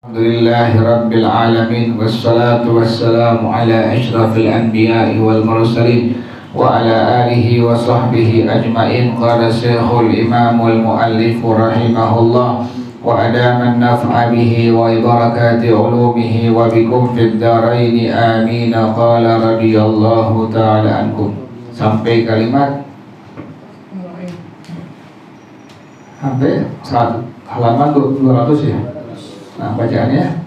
Alhamdulillahi Rabbil Alamin. Wassalatu wassalamu ala ashrafil anbiya'i wal mursalin wa ala alihi wa sahbihi ajma'in. Qala syekhul imamul muallif rahimahullah wa adaman naf'a bihi wa ibarakati ulumihi wa bikum fid daraini amin. Qala radiyallahu ta'ala ankum. Sampai kalimat sampai halaman 200 ya. Nah, bacaannya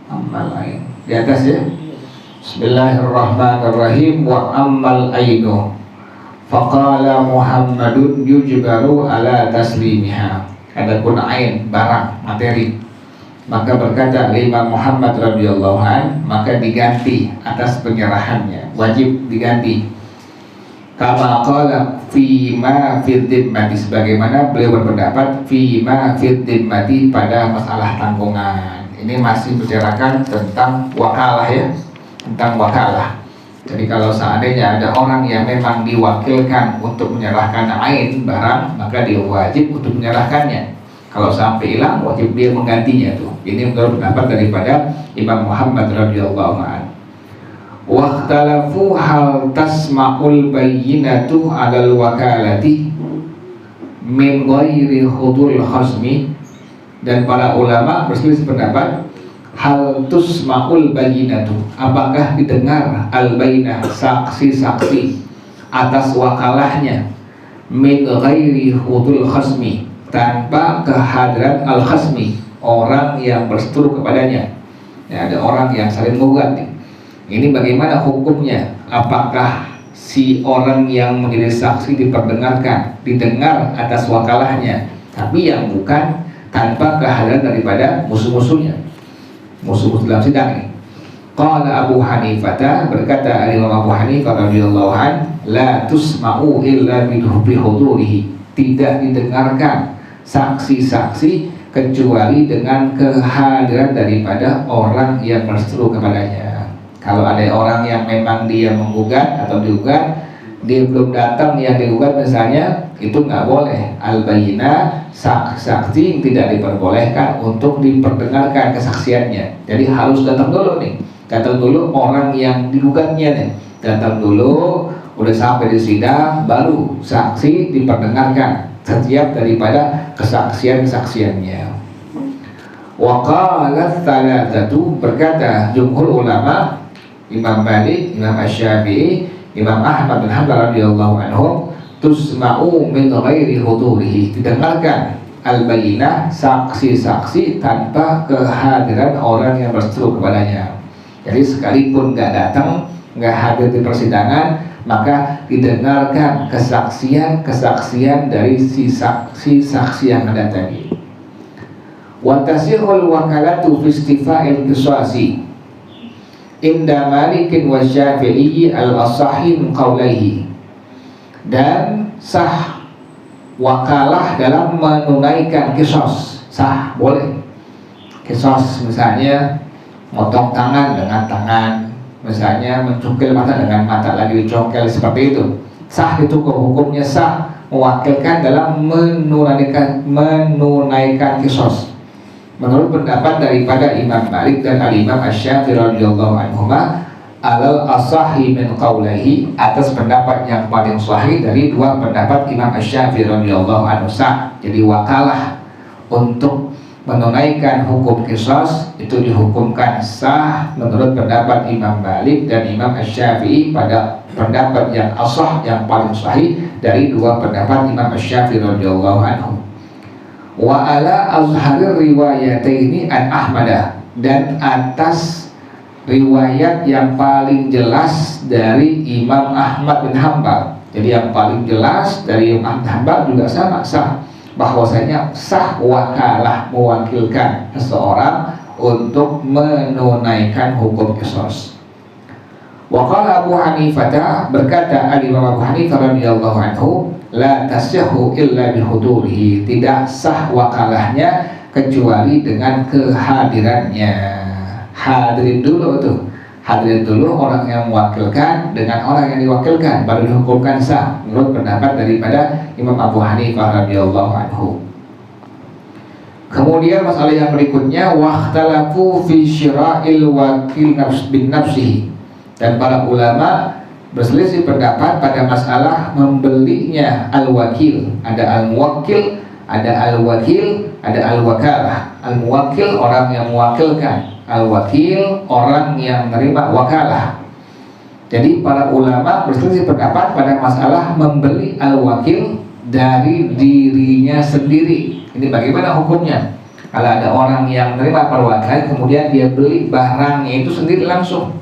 ammal ain di atas ya. Bismillahirrahmanirrahim. Wa ammal ainu faqala Muhammadun yujbaru ala taslimiha. Adapun ain barang materi, maka berkata Imam Muhammad radhiyallahu an, maka diganti atas penyerahannya, wajib diganti. Kama qala fi ma fid dimmati, sebagaimana beliau berpendapat fi ma fid dimmati pada masalah tanggungan. Ini masih bicarakan tentang wakalah ya, tentang wakalah. Jadi kalau seandainya ada orang yang memang diwakilkan untuk menyerahkan ain barang, maka dia wajib untuk menyerahkannya. Kalau sampai hilang, wajib dia menggantinya tuh. Ini menurut pendapat daripada Imam Muhammad radhiyallahu anhu. Waqtalafu hal tasma'ul bayyinatu 'alal wakalati min ghairi hudul khasmi, dan para ulama berselisih pendapat hal tusma'ul bayyinatu, apakah didengar al bayyinah, saksi-saksi atas wakalahnya, min ghairi hudul khasmi, tanpa kehadiran al khasmi, orang yang berseteru kepadanya. Ya, ada orang yang saling menggugat nih. Ini bagaimana hukumnya? Apakah si orang yang menjadi saksi diperdengarkan, didengar atas wakalahnya, tapi yang bukan tanpa kehadiran daripada musuh-musuhnya, musuh-musuh dalam sidang ini? Qala Abu Hanifah, berkata Imam Abu Hanifah radhiyallahu an, la tusma'u illa bihudurihi, tidak didengarkan saksi-saksi kecuali dengan kehadiran daripada orang yang berseteru kepadanya. Kalau ada orang yang memang dia menggugat atau digugat, dia belum datang yang digugat misalnya, itu nggak boleh. Al-bayyinah, saksi tidak diperbolehkan untuk diperdengarkan kesaksiannya. Jadi harus datang dulu nih, datang dulu orang yang digugatnya nih, datang dulu, udah sampai di sidang, baru saksi diperdengarkan setiap daripada kesaksiannya. Wa qalat thalathatu, berkata jumhur ulama, Imam Malik, Imam Asy-Syafi'i, Imam Ahmad bin Hanbal radhiyallahu anhum, tusma'u min ghairi hudurihi, didengarkan al-bayyinah, saksi-saksi tanpa kehadiran orang yang berseteru kepadanya. Jadi sekalipun nggak datang, nggak hadir di persidangan, maka didengarkan kesaksian dari si saksi yang ada tadi. Wa tasihul wakalatu fi istifa'il qisasi inda Malikin wa Syafi'i al-asahi min qawlaihi, dan sah wakalah dalam menunaikan qisas, sah, boleh. Qisas misalnya motong tangan dengan tangan, misalnya mencungkil mata dengan mata lagi dicongkel, seperti itu sah, itu hukumnya sah, mewakilkan dalam menunaikan qisas. Menurut pendapat daripada Imam Malik dan Al-Imam Asy-Syafi'i radhiyallahu anhuma, alal asahi min qawlihi, atas pendapat yang paling sahih dari dua pendapat Imam Asy-Syafi'i radhiyallahu anhu sah. Jadi wakalah untuk menunaikan hukum qisas itu dihukumkan sah menurut pendapat Imam Malik dan Imam Asy-Syafi'i pada pendapat yang asah, yang paling sahih dari dua pendapat Imam Asy-Syafi'i radhiyallahu anhu. Wa ala azharir riwayataini an Ahmadah, dan atas riwayat yang paling jelas dari Imam Ahmad bin Hanbal. Jadi yang paling jelas dari Imam Hanbal juga sama sah, bahwasanya sah wakalah, mewakilkan seseorang untuk menunaikan hukum qisas. Wa qala Abu Hanifah, berkata Imam Abu Hanifah radhiyallahu anhu, la tasihhu illa bihudurihi, tidak sah wakalahnya kecuali dengan kehadirannya. Hadirin dulu tuh, hadirin dulu orang yang mewakilkan dengan orang yang diwakilkan, baru dihukumkan sah menurut pendapat daripada Imam Abu Hanifah radhiyallahu anhu. Kemudian masalah yang berikutnya, wahtalafu fi syira'il wakil bin nafsihi, dan para ulama berselisih pendapat pada masalah membelinya al-wakil. Ada al-muwakkil, ada al-wakil, ada al-wakalah. Al-muwakkil orang yang mewakilkan, al-wakil orang yang menerima wakalah. Jadi para ulama berselisih pendapat pada masalah membeli al-wakil dari dirinya sendiri. Ini bagaimana hukumnya? Kalau ada orang yang menerima perwakilan kemudian dia beli barangnya itu sendiri langsung.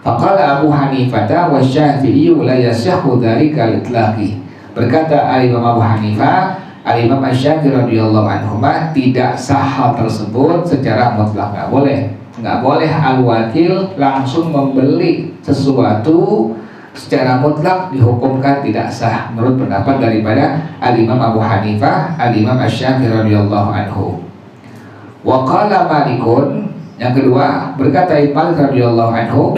Faqala Abu Hanifah wa Syafi'i la yasihhu dzalika litlaqi. Berkata Imam Abu Hanifah, Imam Asy-Syafi'i radhiyallahu anhuma, tidak sah hal tersebut secara mutlak, nggak boleh al-wakil langsung membeli sesuatu secara mutlak, dihukumkan tidak sah menurut pendapat daripada Al-Imam Abu Hanifah, Al-Imam Asy-Syafi'i radhiyallahu anhu. Wa qala Malikun, yang kedua berkata Imam radhiyallahu anhu,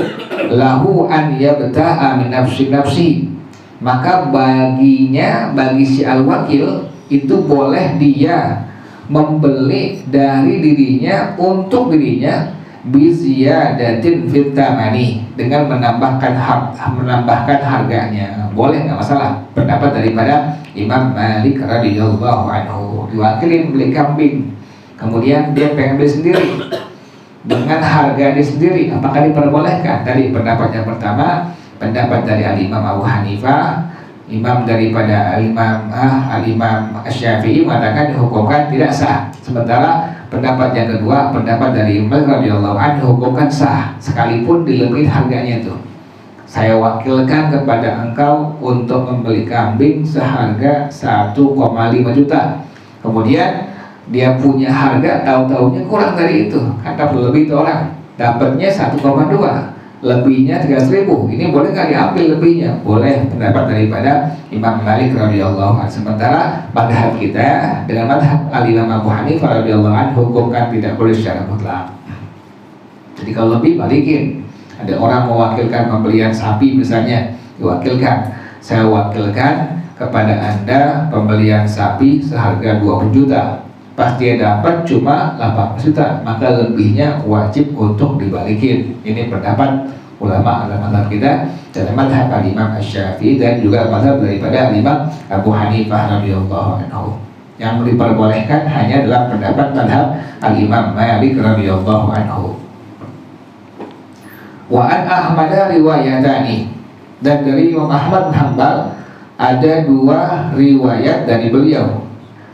lahu an yabta'a min nafsi, maka bagi si al-wakil itu boleh dia membeli dari dirinya untuk dirinya biziyadatin fit tamani, dengan menambahkan harganya, boleh, nggak masalah. Pendapat daripada Imam Malik radhiyallahu anhu, diwakilin beli kambing, kemudian dia pengen beli sendiri dengan harga dia sendiri, apakah diperbolehkan? Tadi pendapat yang pertama, pendapat dari Al-Imam Abu Hanifah, imam daripada Al-Imam Asy-Syafi'i mengatakan dihukumkan tidak sah. Sementara pendapat yang kedua, pendapat dari Imam radhiyallahu anhu, dihukumkan sah sekalipun dilebihin harganya itu. Saya wakilkan kepada engkau untuk membeli kambing seharga 1,5 juta. Kemudian dia punya harga, tahu-tahunya kurang dari itu, kata lebih itu orang, dapatnya 1,2, lebihnya 300.000. Ini boleh nggak diambil lebihnya? Boleh, pendapat daripada Imam Malik radhiyallahu anhu. Sementara madhab kita dengan madhab Al-Imam Abu Hanifah radhiyallahu anhu, hukumkan tidak boleh secara mutlak. Jadi kalau lebih balikin. Ada orang mewakilkan pembelian sapi misalnya, diwakilkan, saya wakilkan kepada Anda pembelian sapi seharga 20 juta. Pas dia dapat cuma 8 juta, maka lebihnya wajib untuk dibalikin. Ini pendapat ulama dalam mazhab kita, dalam mazhab Imam Asy-Syafi'i dan juga mazhab daripada Imam Abu Hanifah radhiyallahu anhu. Yang diperbolehkan hanya dalam pendapat mazhab Al-Imam Malik radhiyallahu anhu. Wa an Ahmad riwayatani, dan dari Imam Ahmad bin Hanbal ada 2 riwayat dari beliau.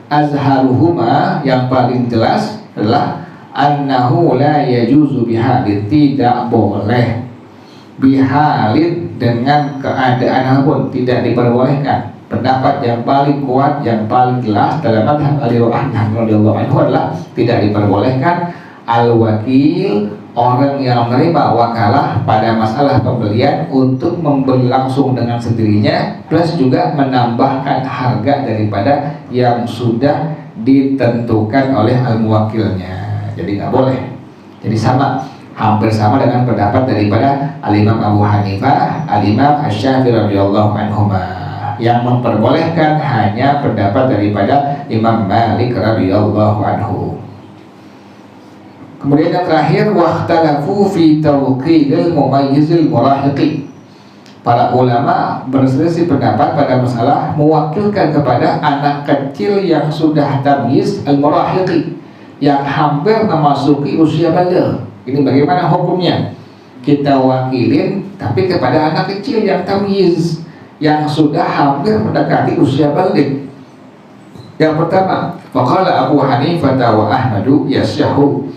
Azharuhuma, yang paling jelas adalah annahu la yajuzu bihalid, tidak boleh, bihalid dengan keadaan apapun tidak diperbolehkan. Pendapat yang paling kuat, yang paling jelas dalam madhab Al-Imam radhiyallahu anhu adalah tidak diperbolehkan al-wakil, orang yang menerima wakalah pada masalah pembelian, untuk membeli langsung dengan sendirinya plus juga menambahkan harga daripada yang sudah ditentukan oleh al-muwakilnya. Jadi nggak boleh. Jadi sama, hampir sama dengan pendapat daripada Al-Imam Abu Hanifah, Al-Imam Asy-Syafi'i radhiyallahu anhuma. Yang memperbolehkan hanya pendapat daripada Imam Malik radhiyallahu anhu. Kemudian yang terakhir, wahtalafu fi tawqidil mumayyizil murahiqi. Para ulama berselisih pendapat pada masalah mewakilkan kepada anak kecil yang sudah tamyiz al-murahiqi, yang hampir memasuki usia baligh. Ini bagaimana hukumnya? Kita wakilin tapi kepada anak kecil yang tamyiz, yang sudah hampir mendekati usia baligh. Yang pertama, faqala Abu Hanifah wa Ahmadu yasyahu.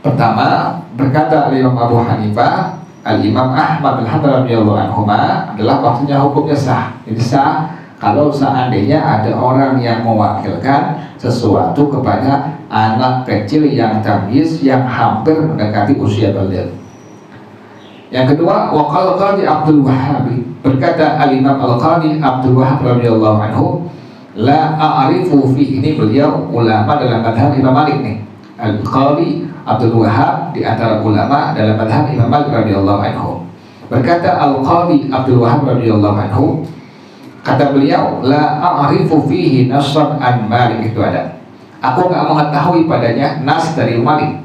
Pertama, berkata Imam Abu Hanifah, Al-Imam Ahmad bin Hanbal radhiyallahu anhuma, adalah maksudnya hukumnya sah. Jadi sah kalau seandainya ada orang yang mewakilkan sesuatu kepada anak kecil yang tamyiz, yang hampir mendekati usia baligh. Yang kedua, waqala Qadhi Abdul Wahhab, berkata Al-Imam Al-Qadhi Abdul Wahhab radhiyallahu anhu, la a'rifu fi, ini beliau ulama dalam madhab Imam Malik nih. Al-Qadhi Abdul Wahhab di antara ulama dalam madhab Imam Malik radhiyallahu anhu. Berkata Al-Qadhi Abdul Wahhab radhiyallahu anhu, kata beliau, la a'rifu fihi nasran an Malik, itu ada. Aku nggak mengetahui padanya nas dari Malik.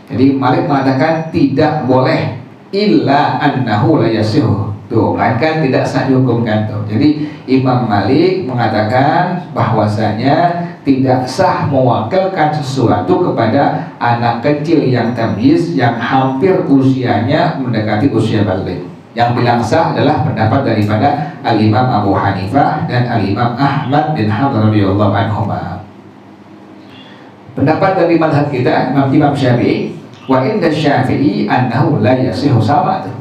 Jadi Malik mengatakan tidak boleh illa annahu la yasihu. Tuh, melainkan tidak sah dihukumkan tuh. Jadi Imam Malik mengatakan bahwasanya tidak sah mewakilkan sesuatu kepada anak kecil yang tamyiz yang hampir usianya mendekati usia baligh. Yang bilang sah adalah pendapat daripada Al-Imam Abu Hanifah dan Al-Imam Ahmad bin Hanbal radhiyallahu anhuma. Pendapat dari mazhab kita Imam Syafi'i, wa inda Syafi'i annahu la yasihu, sama tuh.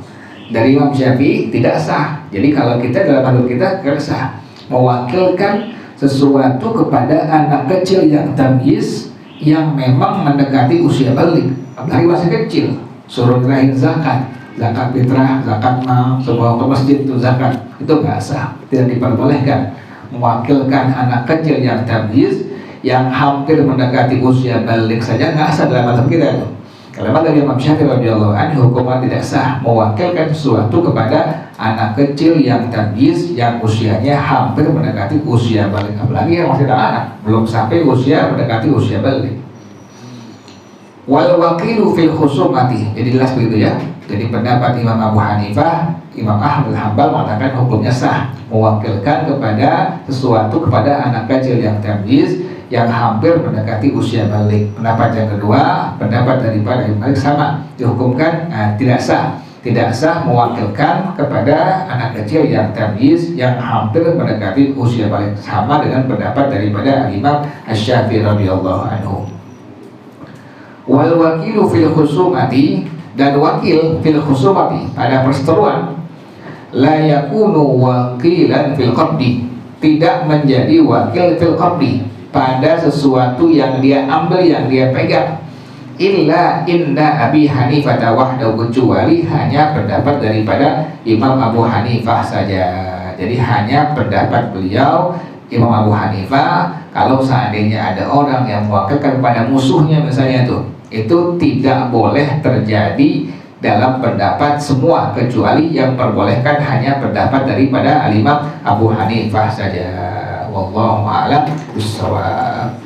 Dari Imam Syafi'i tidak sah. Jadi kalau kita dalam mazhab kita tidak sah mewakilkan sesuatu kepada anak kecil yang tamyiz yang memang mendekati usia baligh, apalagi masih kecil. Suruh ngerahin zakat fitrah, zakat mal, sebuah ke masjid itu zakat, itu nggak sah, tidak diperbolehkan mewakilkan anak kecil yang tamyiz yang hampir mendekati usia baligh saja nggak sah dalam mazhab kita itu. Kalau dari Imam Syafi'i radhiyallahu anhu, hukuman tidak sah mewakilkan sesuatu kepada anak kecil yang tamyiz yang usianya hampir mendekati usia baligh, apalagi yang masih anak belum sampai usia mendekati usia baligh. Wal wakilu fil khusumati, jadi jelas begitu ya. Jadi pendapat Imam Abu Hanifah, Imam Ahmad bin Hanbal mengatakan hukumnya sah mewakilkan kepada sesuatu kepada anak kecil yang tamyiz yang hampir mendekati usia baligh. Pendapat yang kedua, pendapat daripada Imam Malik sama, dihukumkan tidak sah mewakilkan kepada anak kecil yang tamyiz yang hampir mendekati usia baligh, sama dengan pendapat daripada Imam Asy-Syafi'i radhiyallahu anhu. Wal wakilu fil khusumati, dan wakil fil khusumati pada perseteruan la yakunu wakilan fil qabdi, tidak menjadi wakil fil qabdi pada sesuatu yang dia ambil, yang dia pegang, illa inda Abi Hanifah wahdahu, kecuali hanya pendapat daripada Imam Abu Hanifah saja. Jadi hanya pendapat beliau Imam Abu Hanifah. Kalau seandainya ada orang yang mewakilkan kepada musuhnya misalnya itu tidak boleh terjadi dalam pendapat semua, kecuali yang perbolehkan hanya pendapat daripada Al-Imam Abu Hanifah saja. Wallahu a'lam bishawab.